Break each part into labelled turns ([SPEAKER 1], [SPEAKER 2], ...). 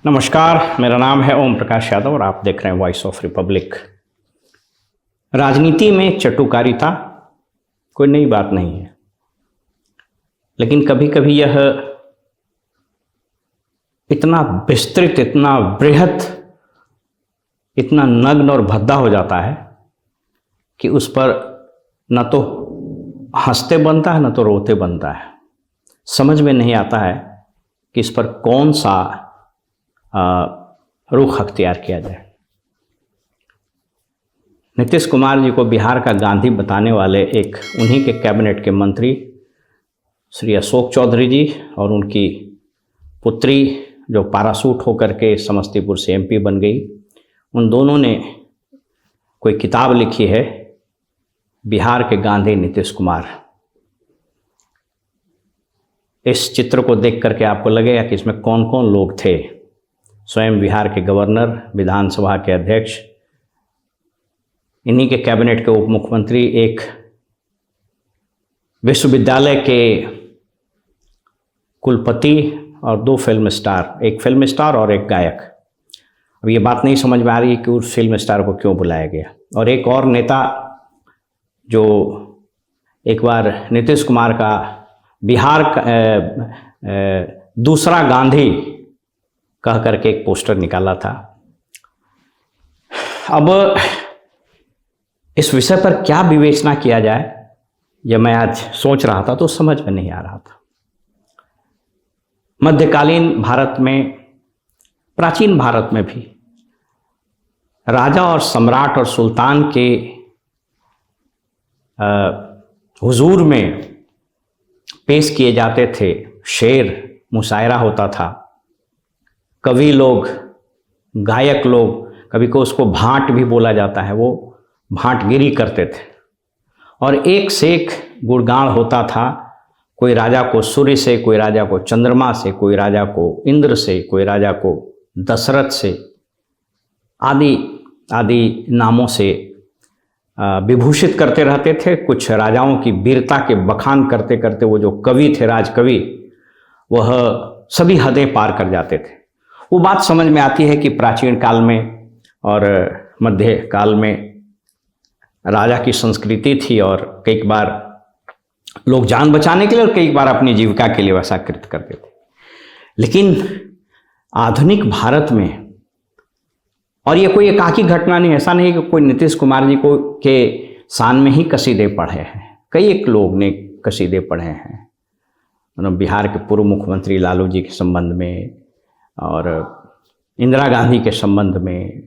[SPEAKER 1] नमस्कार, मेरा नाम है ओम प्रकाश यादव और आप देख रहे हैं वॉइस ऑफ रिपब्लिक। राजनीति में चटुकारिता कोई नई बात नहीं है, लेकिन कभी कभी यह इतना विस्तृत, इतना बृहत, इतना नग्न और भद्दा हो जाता है कि उस पर न तो हंसते बनता है न तो रोते बनता है। समझ में नहीं आता है कि इस पर कौन सा रुख अख्तियार किया जाए। नीतीश कुमार जी को बिहार का गांधी बताने वाले एक उन्हीं के कैबिनेट के मंत्री श्री अशोक चौधरी जी और उनकी पुत्री जो पैराशूट होकर के समस्तीपुर से एमपी बन गई, उन दोनों ने कोई किताब लिखी है, बिहार के गांधी नीतीश कुमार। इस चित्र को देख करके आपको लगेगा कि इसमें कौन कौन लोग थे। स्वयं बिहार के गवर्नर, विधानसभा के अध्यक्ष, इन्हीं के कैबिनेट के उप मुख्यमंत्री, एक विश्वविद्यालय के कुलपति और दो फिल्म स्टार, एक फिल्म स्टार और एक गायक। अब ये बात नहीं समझ में आ रही कि उस फिल्म स्टार को क्यों बुलाया गया। और एक और नेता जो एक बार नीतीश कुमार का बिहार का दूसरा गांधी कह करके एक पोस्टर निकाला था। अब इस विषय पर क्या विवेचना किया जाए, यह मैं आज सोच रहा था तो समझ में नहीं आ रहा था। मध्यकालीन भारत में, प्राचीन भारत में भी राजा और सम्राट और सुल्तान के हुजूर में पेश किए जाते थे शेर, मुशायरा होता था। कवि लोग, गायक लोग, कभी को उसको भाट भी बोला जाता है, वो भाटगिरी करते थे और एक से एक गुणगान होता था। कोई राजा को सूर्य से, कोई राजा को चंद्रमा से, कोई राजा को इंद्र से, कोई राजा को दशरथ से, आदि आदि नामों से विभूषित करते रहते थे। कुछ राजाओं की वीरता के बखान करते करते वो जो कवि थे, राजकवि, वह सभी हदें पार कर जाते थे। वो बात समझ में आती है कि प्राचीन काल में और मध्य काल में राजा की संस्कृति थी और कई बार लोग जान बचाने के लिए और कई बार अपनी जीविका के लिए वैसा कृत करते थे। लेकिन आधुनिक भारत में, और ये कोई एकाकी घटना नहीं, ऐसा नहीं कि कोई नीतीश कुमार जी को के शान में ही कसीदे पढ़े हैं, कई एक लोग ने कसीदे पढ़े हैं। बिहार के पूर्व मुख्यमंत्री लालू जी के संबंध में और इंदिरा गांधी के संबंध में,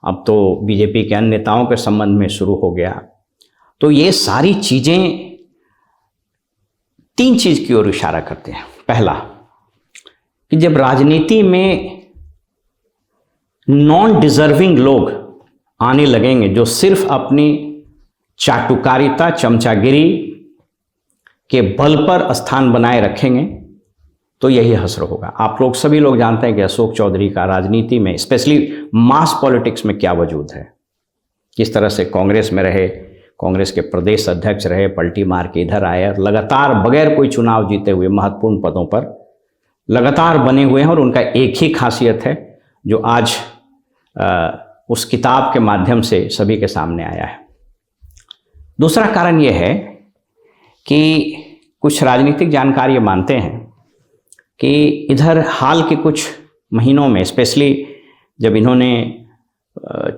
[SPEAKER 1] अब तो बीजेपी के अन्य नेताओं के संबंध में शुरू हो गया। तो ये सारी चीज़ें तीन चीज़ की ओर इशारा करते हैं। पहला कि जब राजनीति में नॉन डिजर्विंग लोग आने लगेंगे जो सिर्फ अपनी चाटुकारिता, चमचागिरी के बल पर स्थान बनाए रखेंगे, तो यही हश्र होगा। आप लोग सभी लोग जानते हैं कि अशोक चौधरी का राजनीति में, स्पेशली मास पॉलिटिक्स में क्या वजूद है। किस तरह से कांग्रेस में रहे, कांग्रेस के प्रदेश अध्यक्ष रहे, पलटी मार के इधर आए और लगातार बगैर कोई चुनाव जीते हुए महत्वपूर्ण पदों पर लगातार बने हुए हैं। और उनका एक ही खासियत है जो आज उस किताब के माध्यम से सभी के सामने आया है। दूसरा कारण यह है कि कुछ राजनीतिक जानकार ये मानते हैं कि इधर हाल के कुछ महीनों में, स्पेशली जब इन्होंने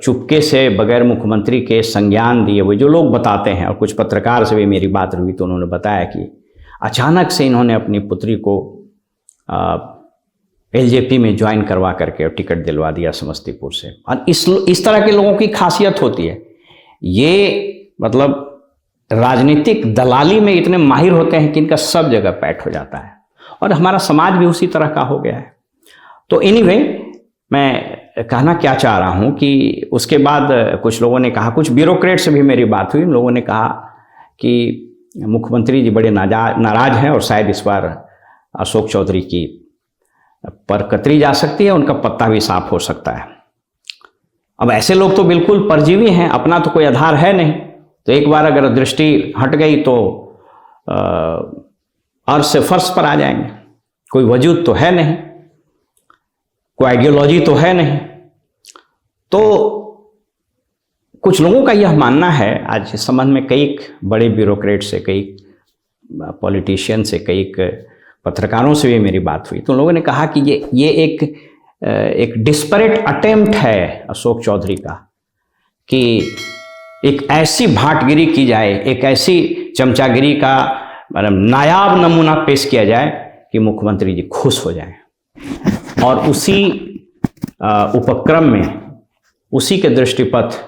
[SPEAKER 1] चुपके से बगैर मुख्यमंत्री के संज्ञान दिए हुए, जो लोग बताते हैं, और कुछ पत्रकार से भी मेरी बात हुई तो उन्होंने बताया कि अचानक से इन्होंने अपनी पुत्री को एलजेपी में ज्वाइन करवा करके और टिकट दिलवा दिया समस्तीपुर से। और इस तरह के लोगों की खासियत होती है, ये मतलब राजनीतिक दलाली में इतने माहिर होते हैं कि इनका सब जगह पैठ हो जाता है। और हमारा समाज भी उसी तरह का हो गया है। तो एनीवे, मैं कहना क्या चाह रहा हूँ कि उसके बाद कुछ लोगों ने कहा, कुछ ब्यूरोक्रेट से भी मेरी बात हुई, उन लोगों ने कहा कि मुख्यमंत्री जी बड़े नाराज हैं और शायद इस बार अशोक चौधरी की पर कतरी जा सकती है, उनका पत्ता भी साफ हो सकता है। अब ऐसे लोग तो बिल्कुल परजीवी हैं, अपना तो कोई आधार है नहीं। तो एक बार अगर दृष्टि हट गई तो अर्श से फर्श पर आ जाएंगे, कोई वजूद तो है नहीं। कोई आइडियोलॉजी तो है नहीं। तो कुछ लोगों का यह मानना है, आज इस संबंध में कई बड़े ब्यूरोक्रेट से, कई पॉलिटिशियन से, कई पत्रकारों से भी मेरी बात हुई, तो लोगों ने कहा कि ये एक डिस्परेट अटेम्प्ट है अशोक चौधरी का कि एक ऐसी भाटगिरी की जाए, एक ऐसी चमचागिरी का मतलब नायाब नमूना पेश किया जाए कि मुख्यमंत्री जी खुश हो जाएं। और उसी उपक्रम में, उसी के दृष्टिपथ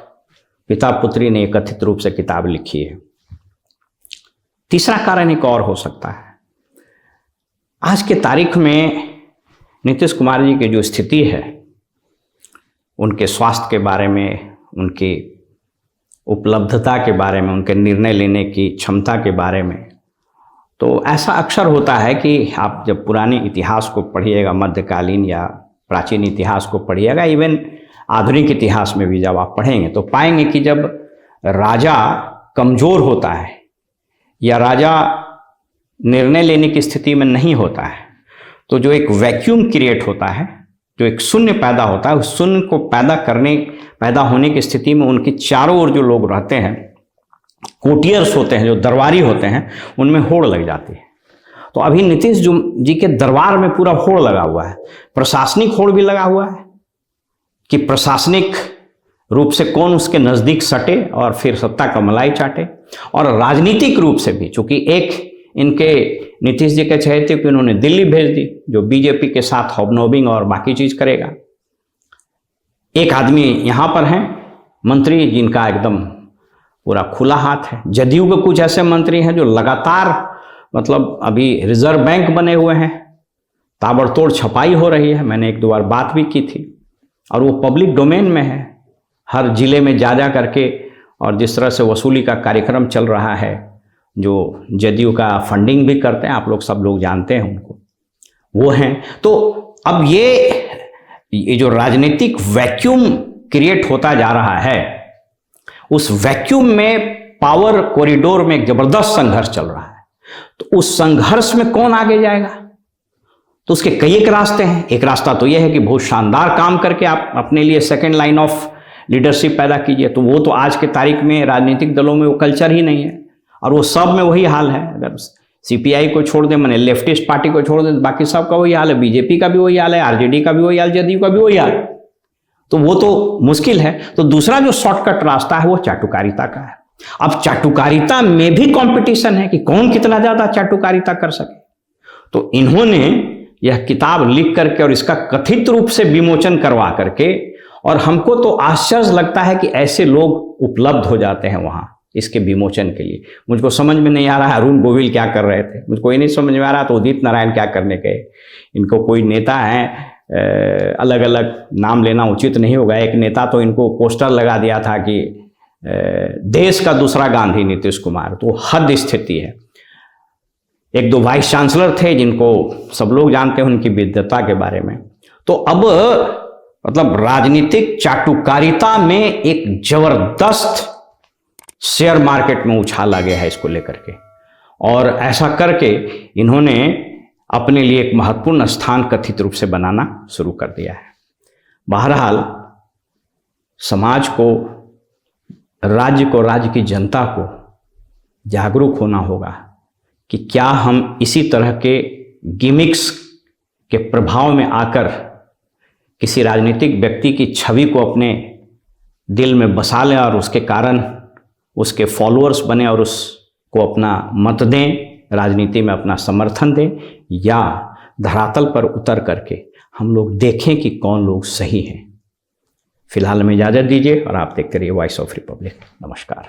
[SPEAKER 1] पिता पुत्री ने कथित रूप से किताब लिखी है। तीसरा कारण एक और हो सकता है। आज के तारीख में नीतीश कुमार जी की जो स्थिति है, उनके स्वास्थ्य के बारे में, उनकी उपलब्धता के बारे में, उनके निर्णय लेने की क्षमता के बारे में, तो ऐसा अक्सर होता है कि आप जब पुराने इतिहास को पढ़िएगा, मध्यकालीन या प्राचीन इतिहास को पढ़िएगा, इवन आधुनिक इतिहास में भी जब आप पढ़ेंगे तो पाएंगे कि जब राजा कमज़ोर होता है या राजा निर्णय लेने की स्थिति में नहीं होता है, तो जो एक वैक्यूम क्रिएट होता है, जो एक शून्य पैदा होता है, उस शून्य को पैदा होने की स्थिति में उनके चारों ओर जो लोग रहते हैं, कोटियर्स होते हैं, जो दरबारी होते हैं, उनमें होड़ लग जाती है। तो अभी नीतीश जी के दरबार में पूरा होड़ लगा हुआ है। प्रशासनिक होड़ भी लगा हुआ है कि प्रशासनिक रूप से कौन उसके नज़दीक सटे और फिर सत्ता का मलाई चाटे, और राजनीतिक रूप से भी, चूंकि एक इनके नीतीश जी के चहेते कि उन्होंने दिल्ली भेज दी, जो बीजेपी के साथ हॉबनॉबिंग और बाकी चीज करेगा। एक आदमी यहाँ पर हैं मंत्री जिनका एकदम पूरा खुला हाथ है। जदयू के कुछ ऐसे मंत्री हैं जो लगातार, मतलब अभी रिजर्व बैंक बने हुए हैं, ताबड़तोड़ छपाई हो रही है, मैंने एक दो बार बात भी की थी, और वो पब्लिक डोमेन में है। हर जिले में जा करके, और जिस तरह से वसूली का कार्यक्रम चल रहा है, जो जदयू का फंडिंग भी करते हैं, आप लोग सब लोग जानते हैं उनको, वो हैं। तो अब ये जो राजनीतिक वैक्यूम क्रिएट होता जा रहा है, उस वैक्यूम में पावर कॉरिडोर में एक जबरदस्त संघर्ष चल रहा है। तो उस संघर्ष में कौन आगे जाएगा, तो उसके कई एक रास्ते हैं। एक रास्ता तो यह है कि बहुत शानदार काम करके आप अपने लिए सेकेंड लाइन ऑफ लीडरशिप पैदा कीजिए। तो वो तो आज के तारीख में राजनीतिक दलों में वो कल्चर ही नहीं है, और वो सब में वही हाल है। अगर सीपीआई को छोड़ दें, मैंने लेफ्टिस्ट पार्टी को छोड़ दें, बाकी सब का वही हाल है। बीजेपी का भी वही हाल है, आरजेडी का भी वही हाल, जदयू का भी वही हाल। तो वो तो मुश्किल है। तो दूसरा जो शॉर्टकट रास्ता है वो चाटुकारिता का है। अब चाटुकारिता में भी कंपटीशन है कि कौन कितना ज्यादा चाटुकारिता कर सके। तो इन्होंने यह किताब लिख करके और इसका कथित रूप से विमोचन करवा करके, और हमको तो आश्चर्य लगता है कि ऐसे लोग उपलब्ध हो जाते हैं वहां इसके विमोचन के लिए। मुझको समझ में नहीं आ रहा है अरुण गोविल क्या कर रहे थे, मुझको ये नहीं समझ में आ रहा तो उदित नारायण क्या करने गए। इनको कोई नेता है, अलग अलग नाम लेना उचित नहीं होगा, एक नेता तो इनको पोस्टर लगा दिया था कि देश का दूसरा गांधी नीतीश कुमार। तो हद स्थिति है। एक दो वाइस चांसलर थे जिनको सब लोग जानते हैं उनकी विद्वता के बारे में। तो अब मतलब राजनीतिक चाटुकारिता में एक जबरदस्त शेयर मार्केट में उछाल आ गया है इसको लेकर के, और ऐसा करके इन्होंने अपने लिए एक महत्वपूर्ण स्थान कथित रूप से बनाना शुरू कर दिया है। बहरहाल समाज को, राज्य को, राज्य की जनता को जागरूक होना होगा कि क्या हम इसी तरह के गिमिक्स के प्रभाव में आकर किसी राजनीतिक व्यक्ति की छवि को अपने दिल में बसा लें और उसके कारण उसके फॉलोअर्स बने और उसको अपना मत दें, राजनीति में अपना समर्थन दें, या धरातल पर उतर करके हम लोग देखें कि कौन लोग सही हैं। फिलहाल हमें इजाज़त दीजिए और आप देखते रहिए वॉइस ऑफ रिपब्लिक। नमस्कार।